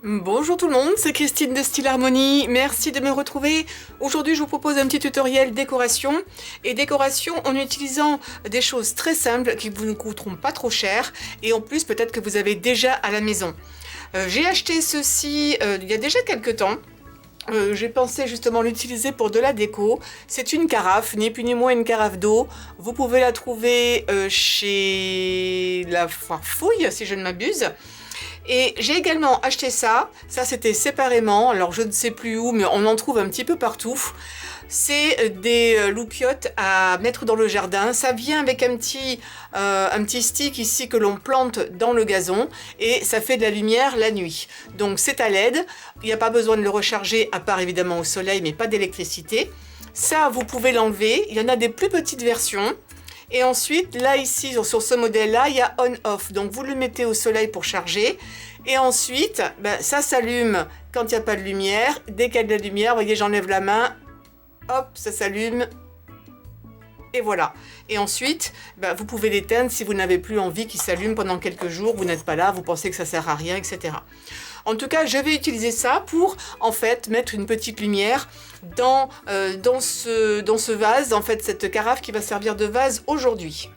Bonjour tout le monde, c'est Christine de Style Harmonie, merci de me retrouver. Aujourd'hui je vous propose un petit tutoriel décoration et décoration en utilisant des choses très simples qui vous ne coûteront pas trop cher et en plus peut-être que vous avez déjà à la maison. J'ai acheté ceci il y a déjà quelques temps. J'ai pensé justement l'utiliser pour de la déco. C'est une carafe, ni plus ni moins une carafe d'eau. Vous pouvez la trouver chez la Foire Fouille si je ne m'abuse. Et j'ai également acheté ça c'était séparément, alors je ne sais plus où, mais on en trouve un petit peu partout. C'est des loupiottes à mettre dans le jardin. Ça vient avec un petit stick ici que l'on plante dans le gazon et ça fait de la lumière la nuit. Donc c'est à LED, il n'y a pas besoin de le recharger à part évidemment au soleil, mais pas d'électricité. Ça, vous pouvez l'enlever, il y en a des plus petites versions. Et ensuite, là ici, sur ce modèle-là, il y a on-off. Donc vous le mettez au soleil pour charger. Et ensuite, ça s'allume quand il n'y a pas de lumière. Dès qu'il y a de la lumière, vous voyez, j'enlève la main. Hop, ça s'allume. Et voilà. Et ensuite, vous pouvez l'éteindre si vous n'avez plus envie qu'il s'allume pendant quelques jours. Vous n'êtes pas là, vous pensez que ça ne sert à rien, etc. En tout cas, je vais utiliser ça pour, en fait, mettre une petite lumière dans ce vase, en fait, cette carafe qui va servir de vase aujourd'hui.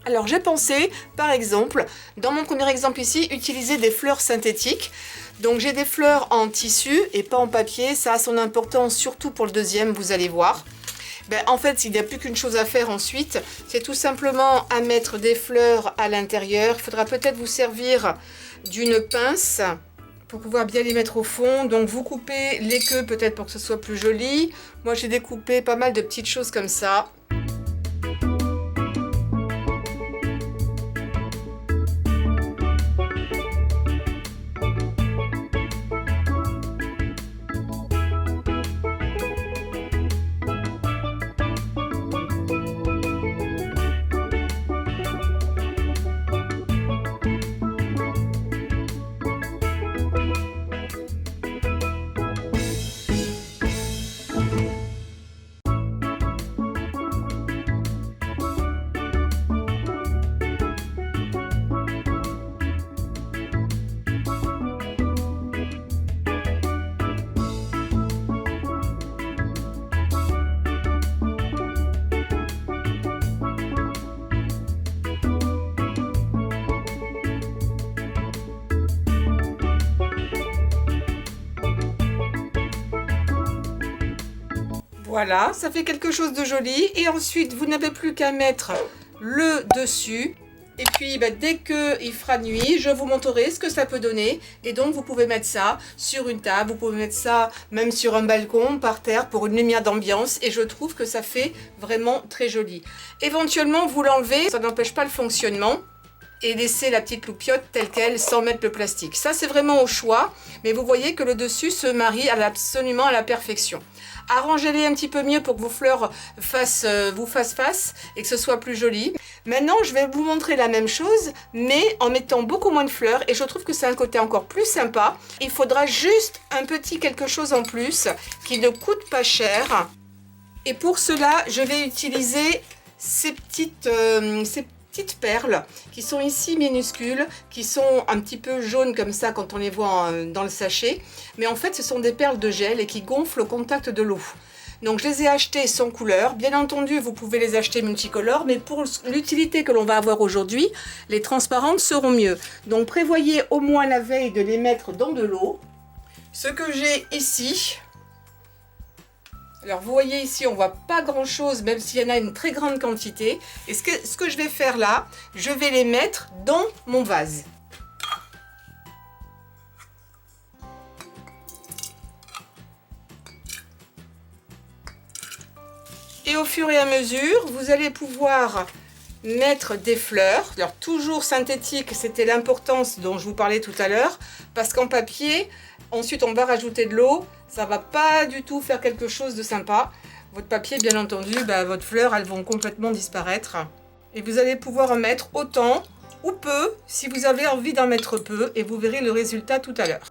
Alors, j'ai pensé, par exemple, dans mon premier exemple ici, utiliser des fleurs synthétiques. Donc, j'ai des fleurs en tissu et pas en papier. Ça a son importance, surtout pour le deuxième, vous allez voir. En fait, il n'y a plus qu'une chose à faire ensuite, c'est tout simplement à mettre des fleurs à l'intérieur. Il faudra peut-être vous servir d'une pince pour pouvoir bien les mettre au fond. Donc vous coupez les queues peut-être pour que ce soit plus joli. Moi j'ai découpé pas mal de petites choses comme ça. Voilà, ça fait quelque chose de joli. Et ensuite, vous n'avez plus qu'à mettre le dessus. Et puis, dès qu'il fera nuit, je vous montrerai ce que ça peut donner. Et donc, vous pouvez mettre ça sur une table. Vous pouvez mettre ça même sur un balcon, par terre, pour une lumière d'ambiance. Et je trouve que ça fait vraiment très joli. Éventuellement, vous l'enlevez. Ça n'empêche pas le fonctionnement. Et laisser la petite loupiote telle qu'elle sans mettre le plastique. Ça, c'est vraiment au choix. Mais vous voyez que le dessus se marie absolument à la perfection. Arrangez-les un petit peu mieux pour que vos fleurs vous fassent face et que ce soit plus joli. Maintenant, je vais vous montrer la même chose, mais en mettant beaucoup moins de fleurs. Et je trouve que c'est un côté encore plus sympa. Il faudra juste un petit quelque chose en plus qui ne coûte pas cher. Et pour cela, je vais utiliser ces petites perles qui sont ici minuscules, qui sont un petit peu jaunes comme ça quand on les voit dans le sachet, mais en fait ce sont des perles de gel et qui gonflent au contact de l'eau. Donc je les ai achetées sans couleur. Bien entendu vous pouvez les acheter multicolores, mais pour l'utilité que l'on va avoir aujourd'hui, les transparentes seront mieux. Donc prévoyez au moins la veille de les mettre dans de l'eau. Ce que j'ai ici, alors vous voyez ici, on voit pas grand chose, même s'il y en a une très grande quantité. Et ce que je vais faire là, je vais les mettre dans mon vase. Et au fur et à mesure, vous allez pouvoir mettre des fleurs. Alors toujours synthétique, c'était l'importance dont je vous parlais tout à l'heure, parce qu'en papier, ensuite on va rajouter de l'eau, ça va pas du tout faire quelque chose de sympa. Votre papier, bien entendu, votre fleur, elles vont complètement disparaître. Et vous allez pouvoir en mettre autant ou peu, si vous avez envie d'en mettre peu, et vous verrez le résultat tout à l'heure.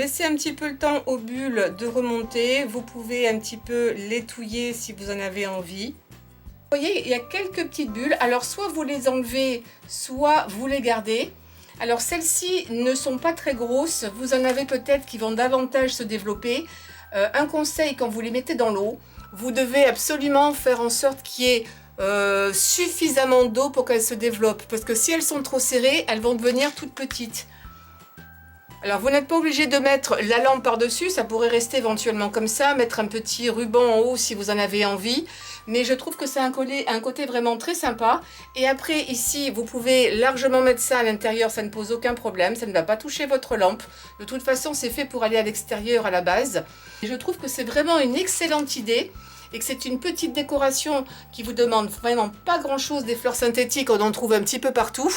laissez un petit peu le temps aux bulles de remonter. Vous pouvez un petit peu les touiller si vous en avez envie. Vous voyez, il y a quelques petites bulles. Alors, soit vous les enlevez, soit vous les gardez. Alors, celles-ci ne sont pas très grosses. Vous en avez peut-être qui vont davantage se développer. Un conseil, quand vous les mettez dans l'eau, vous devez absolument faire en sorte qu'il y ait suffisamment d'eau pour qu'elles se développent. Parce que si elles sont trop serrées, elles vont devenir toutes petites. Alors, vous n'êtes pas obligé de mettre la lampe par-dessus, ça pourrait rester éventuellement comme ça, mettre un petit ruban en haut si vous en avez envie. Mais je trouve que c'est un côté vraiment très sympa. Et après, ici, vous pouvez largement mettre ça à l'intérieur, ça ne pose aucun problème, ça ne va pas toucher votre lampe. De toute façon, c'est fait pour aller à l'extérieur à la base. Et je trouve que c'est vraiment une excellente idée. Et que c'est une petite décoration qui vous demande vraiment pas grand chose. Des fleurs synthétiques, on en trouve un petit peu partout.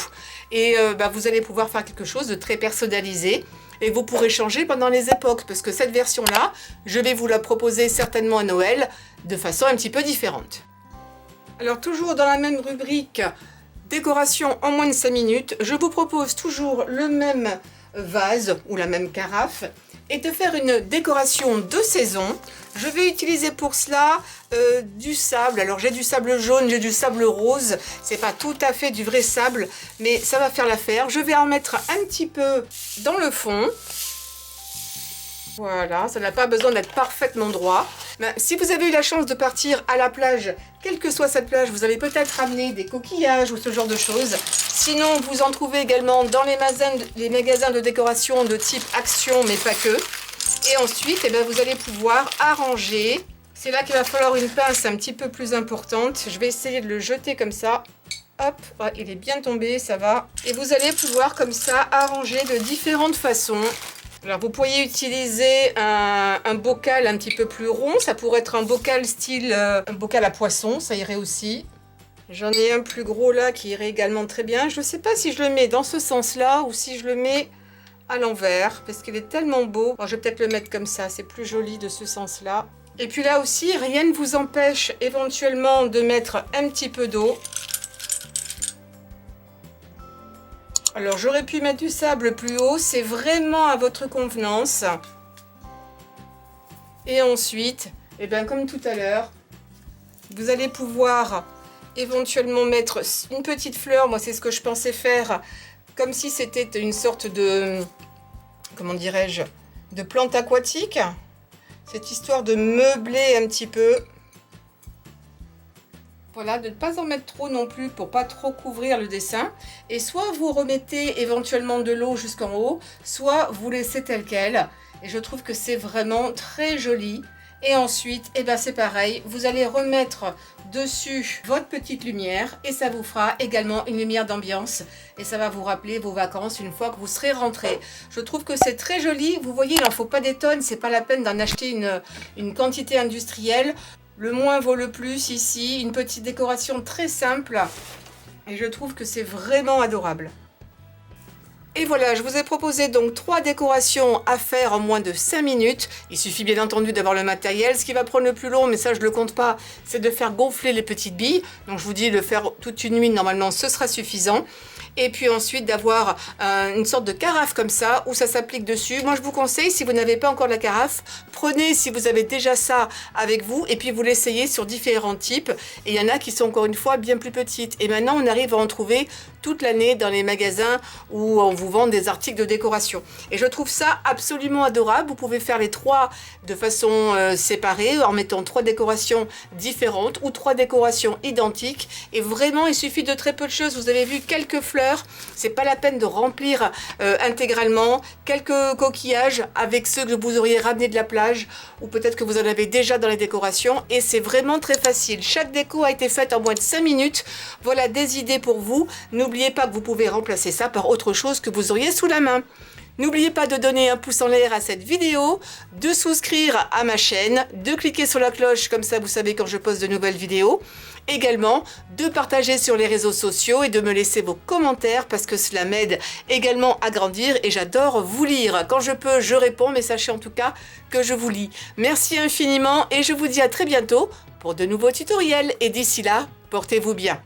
Et vous allez pouvoir faire quelque chose de très personnalisé. Et vous pourrez changer pendant les époques. Parce que cette version-là, je vais vous la proposer certainement à Noël de façon un petit peu différente. Alors toujours dans la même rubrique, décoration en moins de 5 minutes, je vous propose toujours le même vase ou la même carafe. Et de faire une décoration de saison. Je vais utiliser pour cela du sable. Alors j'ai du sable jaune, j'ai du sable rose. C'est pas tout à fait du vrai sable, mais ça va faire l'affaire. Je vais en mettre un petit peu dans le fond. Voilà, ça n'a pas besoin d'être parfaitement droit. Ben, si vous avez eu la chance de partir à la plage, quelle que soit cette plage, vous allez peut-être ramener des coquillages ou ce genre de choses. Sinon, vous en trouvez également dans les magasins de décoration de type Action, mais pas que. Et ensuite, vous allez pouvoir arranger. C'est là qu'il va falloir une pince un petit peu plus importante. Je vais essayer de le jeter comme ça. Hop, il est bien tombé, ça va. Et vous allez pouvoir comme ça arranger de différentes façons. Alors, vous pourriez utiliser un bocal un petit peu plus rond. Ça pourrait être un bocal style un bocal à poisson, ça irait aussi. J'en ai un plus gros là qui irait également très bien. Je ne sais pas si je le mets dans ce sens-là ou si je le mets à l'envers parce qu'il est tellement beau. Alors, je vais peut-être le mettre comme ça, c'est plus joli de ce sens-là. Et puis là aussi, rien ne vous empêche éventuellement de mettre un petit peu d'eau. Alors, j'aurais pu mettre du sable plus haut, c'est vraiment à votre convenance. Et ensuite, comme tout à l'heure, vous allez pouvoir éventuellement mettre une petite fleur. Moi, c'est ce que je pensais faire, comme si c'était une sorte de, comment dirais-je, de plante aquatique. Cette histoire de meubler un petit peu. Voilà, de ne pas en mettre trop non plus pour pas trop couvrir le dessin. Et soit vous remettez éventuellement de l'eau jusqu'en haut, soit vous laissez tel quel. Et je trouve que c'est vraiment très joli. Et ensuite, c'est pareil, vous allez remettre dessus votre petite lumière et ça vous fera également une lumière d'ambiance. Et ça va vous rappeler vos vacances une fois que vous serez rentré. Je trouve que c'est très joli. Vous voyez, il n'en faut pas des tonnes, c'est pas la peine d'en acheter une quantité industrielle. Le moins vaut le plus ici, une petite décoration très simple et je trouve que c'est vraiment adorable. Et voilà, je vous ai proposé donc 3 décorations à faire en moins de 5 minutes. Il suffit bien entendu d'avoir le matériel. Ce qui va prendre le plus long, mais ça je ne le compte pas, c'est de faire gonfler les petites billes. Donc je vous dis de faire toute une nuit, normalement ce sera suffisant. Et puis ensuite d'avoir une sorte de carafe comme ça, où ça s'applique dessus. Moi je vous conseille, si vous n'avez pas encore la carafe, prenez si vous avez déjà ça avec vous, et puis vous l'essayez sur différents types. Et il y en a qui sont encore une fois bien plus petites. Et maintenant on arrive à en trouver toute l'année dans les magasins où on vous vend des articles de décoration. Et je trouve ça absolument adorable. Vous pouvez faire les 3 de façon séparée, en mettant 3 décorations différentes ou 3 décorations identiques. Et vraiment, il suffit de très peu de choses. Vous avez vu quelques fleurs. C'est pas la peine de remplir intégralement. Quelques coquillages avec ceux que vous auriez ramenés de la plage ou peut-être que vous en avez déjà dans les décorations. Et c'est vraiment très facile. Chaque déco a été faite en moins de 5 minutes. Voilà des idées pour vous. N'oubliez pas que vous pouvez remplacer ça par autre chose que vous auriez sous la main. N'oubliez pas de donner un pouce en l'air à cette vidéo, de souscrire à ma chaîne, de cliquer sur la cloche, comme ça vous savez quand je poste de nouvelles vidéos. Également, de partager sur les réseaux sociaux et de me laisser vos commentaires parce que cela m'aide également à grandir et j'adore vous lire. Quand je peux, je réponds, mais sachez en tout cas que je vous lis. Merci infiniment et je vous dis à très bientôt pour de nouveaux tutoriels. Et d'ici là, portez-vous bien.